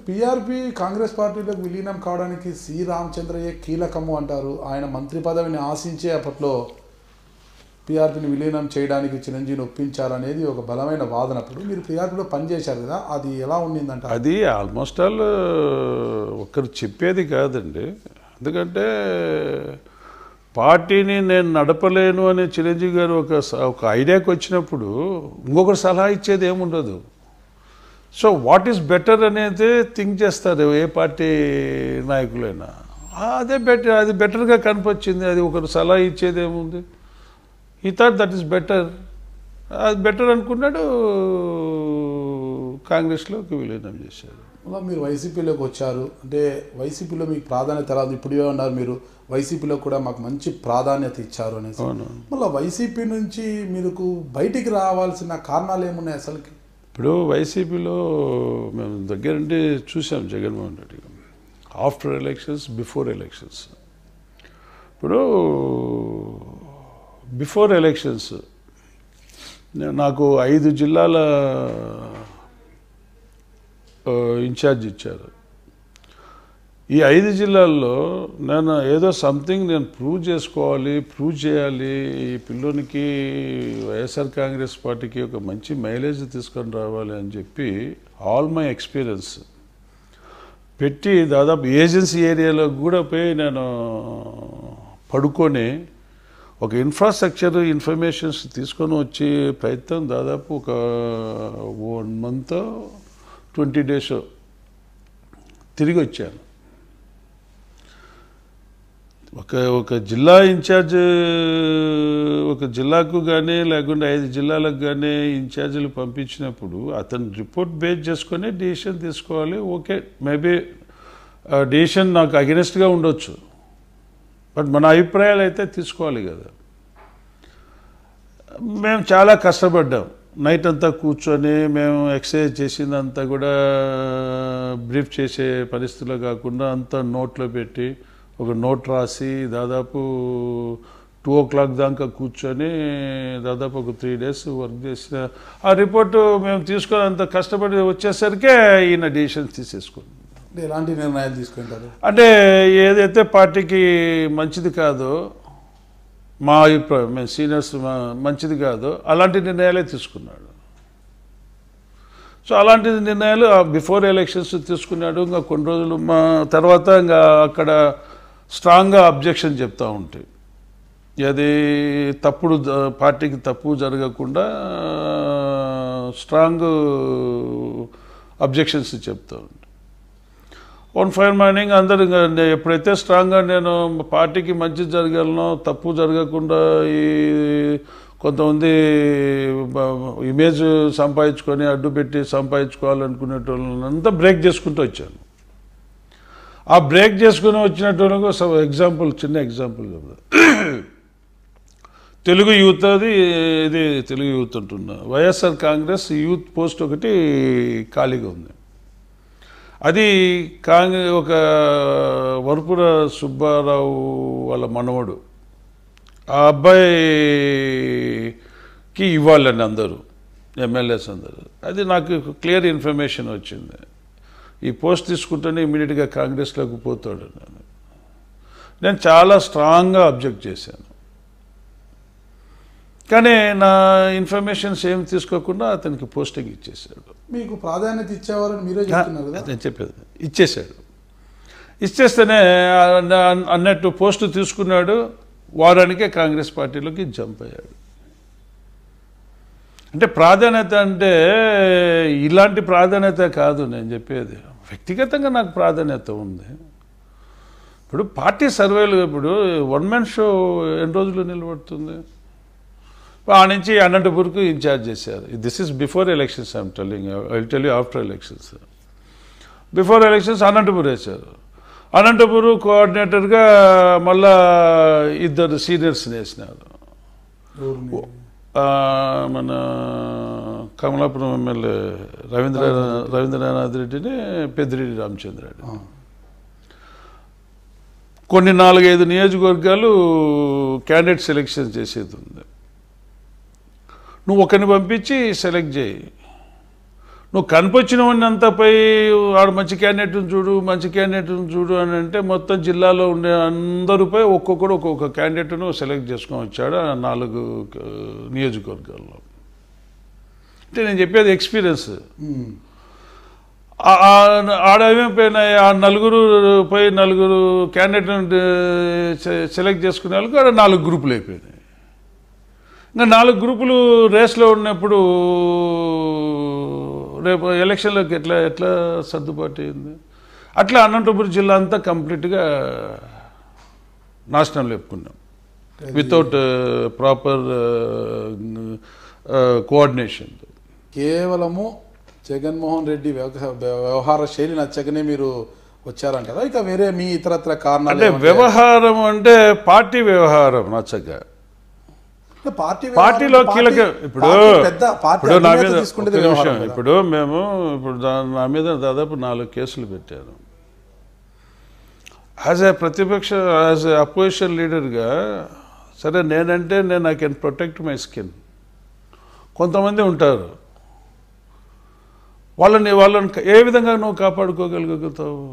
PRP Congress పార్టీలోకి విలీనం కావడానికి సి రామచంద్రయ్య కీలకము అంటారు. ఆయన మంత్రి పదవిని ఆశించే అప్పట్లో పీఆర్పీని విలీనం చేయడానికి చిరంజీవిని ఒప్పించారనేది ఒక బలమైన వాదన. అప్పుడు మీరు పీఆర్పీలో పనిచేశారు కదా, అది ఎలా ఉండిందంట? అది ఆల్మోస్ట్ ఆల్ ఒకరు చెప్పేది కాదండి. ఎందుకంటే పార్టీని నేను నడపలేను అని చిరంజీవి గారు ఒక ఐడియాకి వచ్చినప్పుడు ఇంకొకరు సలహా ఇచ్చేది ఏముండదు. సో వాట్ ఈస్ బెటర్ అనేది థింక్ చేస్తారు ఏ పార్టీ నాయకులైనా. అది బెటర్గా కనిపించింది. అది ఒకరు సలహా ఇచ్చేది ఏముంది. ఈ థాట్ దట్ ఈస్ బెటర్. అది బెటర్ అనుకున్నాడు, కాంగ్రెస్లోకి విలీనం చేశారు. అలా మీరు వైసీపీలోకి వచ్చారు అంటే వైసీపీలో మీకు ప్రాధాన్యత రాదు. ఇప్పుడే ఉన్నారు మీరు వైసీపీలో కూడా మాకు మంచి ప్రాధాన్యత ఇచ్చారు అనేసి. మళ్ళీ వైసీపీ నుంచి మీకు బయటికి రావాల్సిన కారణాలు ఏమున్నాయి అసలుకి? ఇప్పుడు వైసీపీలో మేము దగ్గరుండి చూసాం Jaganmohan Reddy after elections, before elections. ఇప్పుడు బిఫోర్ ఎలక్షన్స్ నాకు 5 జిల్లాల ఇన్ఛార్జ్ ఇచ్చారు. ఈ 5 జిల్లాల్లో నేను ఏదో సంథింగ్ నేను ప్రూవ్ చేయాలి, ఈ పిల్లోనికి వైఎస్ఆర్ కాంగ్రెస్ పార్టీకి ఒక మంచి మైలేజ్ తీసుకొని రావాలి అని చెప్పి ఆల్ మై ఎక్స్పీరియన్స్ పెట్టి దాదాపు ఏజెన్సీ ఏరియాలో కూడా పోయి నేను పడుకొని ఒక ఇన్ఫ్రాస్ట్రక్చర్ ఇన్ఫర్మేషన్స్ తీసుకొని వచ్చే ప్రయత్నం దాదాపు ఒక 1 month 20 days తిరిగి వచ్చాను. ఒక జిల్లా ఇన్ఛార్జ్ ఒక జిల్లాకు కానీ లేకుంటే 5 జిల్లాలకు కానీ ఇన్ఛార్జీలు పంపించినప్పుడు అతను రిపోర్ట్ బేస్ చేసుకొని డిసిషన్ తీసుకోవాలి. ఓకే, మేబీ డిసిషన్ నాకు అగెనిస్ట్గా ఉండొచ్చు, బట్ మన అభిప్రాయాలు అయితే తీసుకోవాలి కదా. మేము చాలా కష్టపడ్డాం. నైట్ అంతా కూర్చొని మేము ఎక్సర్సైజ్ చేసిందంతా కూడా బ్రీఫ్ చేసే పరిస్థితిలో కాకుండా అంతా నోట్లో పెట్టి ఒక నోట్ రాసి దాదాపు 2 o'clock దాకా కూర్చొని దాదాపు ఒక 3 days వర్క్ చేసిన ఆ రిపోర్టు మేము తీసుకొని అంత కష్టపడి వచ్చేసరికే ఈయన డిసిషన్ తీసేసుకున్నాం. ఎలాంటి నిర్ణయాలు తీసుకుంటారు అంటే ఏదైతే పార్టీకి మంచిది కాదో, మా అభిప్రాయం, మేము సీనియర్స్ మంచిది కాదో అలాంటి నిర్ణయాలే తీసుకున్నాడు. సో అలాంటి నిర్ణయాలు బిఫోర్ ఎలక్షన్స్ తీసుకున్నాడు. ఇంకా కొన్ని రోజులు మా తర్వాత ఇంకా అక్కడ స్ట్రాంగ్గా అబ్జెక్షన్ చెప్తూ ఉంటాయి. అది తప్పుడు పార్టీకి తప్పు జరగకుండా స్ట్రాంగ్ అబ్జెక్షన్స్ చెప్తూ ఉంటాయి. వన్ ఫైర్ మైనింగ్ అందరు ఎప్పుడైతే స్ట్రాంగ్గా నేను పార్టీకి మంచి జరగాలనో, తప్పు జరగకుండా ఈ కొంతమంది ఇమేజ్ సంపాదించుకొని అడ్డు పెట్టి సంపాదించుకోవాలనుకునేటోళ్ళంతా బ్రేక్ చేసుకుంటూ వచ్చాను. ఆ బ్రేక్ చేసుకుని వచ్చినట్టు చిన్న ఎగ్జాంపుల్ చెప్తా. తెలుగు యూత్ ఇది తెలుగు యూత్ అంటున్నా, వైఎస్ఆర్ కాంగ్రెస్ యూత్ పోస్ట్ ఒకటి ఖాళీగా ఉంది. అది ఒక వరపుర సుబ్బారావు వాళ్ళ మనవడు, ఆ అబ్బాయికి ఇవ్వాలని అందరూ ఎమ్మెల్యేస్ అందరూ. అది నాకు క్లియర్ ఇన్ఫర్మేషన్ వచ్చింది. ఈ పోస్ట్ తీసుకుంటేనే ఇమీడియట్గా కాంగ్రెస్లోకి పోతాడు. నేను చాలా స్ట్రాంగ్గా అబ్జెక్ట్ చేశాను. కానీ నా ఇన్ఫర్మేషన్స్ ఏం తీసుకోకుండా అతనికి పోస్టింగ్ ఇచ్చేసాడు. మీకు ప్రాధాన్యత ఇచ్చేవారని మీరే చెప్తున్నారు కదా? నేను చెప్పేది ఇచ్చేసాడు. ఇచ్చేస్తేనే అన్నట్టు పోస్టు తీసుకున్నాడు. వారానికే కాంగ్రెస్ పార్టీలోకి జంప్ అయ్యాడు. అంటే ప్రాధాన్యత అంటే ఇలాంటి ప్రాధాన్యత కాదు నేను చెప్పేది. వ్యక్తిగతంగా నాకు ప్రాధాన్యత ఉంది. ఇప్పుడు పార్టీ సర్వేలు, ఇప్పుడు 1 man షో ఎన్ని రోజులు నిలబడుతుంది? ఆ నుంచి అనంతపూర్కు ఇన్ఛార్జ్ చేశారు. This is before elections. I'm telling, I will tell you after elections. Before elections Anantapur వేశారు. అనంతపూర్ కోఆర్డినేటర్గా మళ్ళా 2 సీనియర్స్ని వేసినారు. మన కమలాపురం ఎమ్మెల్యే రవీంద్రనాథ్ రెడ్డిని, పెద్దిరెడ్డి రామచంద్రారెడ్డి. కొన్ని 4-5 నియోజకవర్గాలు క్యాండిడేట్ సెలెక్షన్ చేసేది ఉంది. నువ్వు ఒకరిని పంపించి సెలెక్ట్ చేయి. నువ్వు కనిపించినవన్నీ అంతపై వాడు మంచి క్యాండిడేట్ని చూడు అని అంటే మొత్తం జిల్లాలో ఉండే అందరిపై ఒక్కొక్కడు ఒక్కొక్క క్యాండిడేట్ను సెలెక్ట్ చేసుకొని వచ్చాడు ఆ 4 నియోజకవర్గాల్లో. అంటే నేను చెప్పేది ఎక్స్పీరియన్స్. ఆడేమైపోయినాయి, ఆ 4 క్యాండిడేట్లను సెలెక్ట్ చేసుకునే వాళ్ళకి ఆడ 4 గ్రూపులు అయిపోయినాయి. ఇంకా 4 గ్రూపులు రేస్లో ఉన్నప్పుడు రేపు ఎలక్షన్లోకి ఎట్లా సర్దుబాటు అయింది. అట్లా అనంతపురం జిల్లా అంతా కంప్లీట్గా నాశనం లేపుకున్నాం వితౌట్ ప్రాపర్ కోఆర్డినేషన్. కేవలము జగన్మోహన్ రెడ్డి వ్యవహార శైలి నచ్చకనే మీరు వచ్చారంటారా, ఇక వేరే మీ ఇతరత్ర కారణాలు? అంటే వ్యవహారం అంటే పార్టీ వ్యవహారం నచ్చక పార్టీలో కీలక ఇప్పుడు నా మీద ఇప్పుడు నా మీద దాదాపు 4 కేసులు పెట్టారు. యాజ్ ఏ ప్రతిపక్ష యాజ్ ఏ అపోజిషన్ లీడర్గా సరే నేనంటే I can protect my skin. కొంతమంది ఉంటారు, వాళ్ళని ఏ విధంగా నువ్వు కాపాడుకోగలుగుతావు?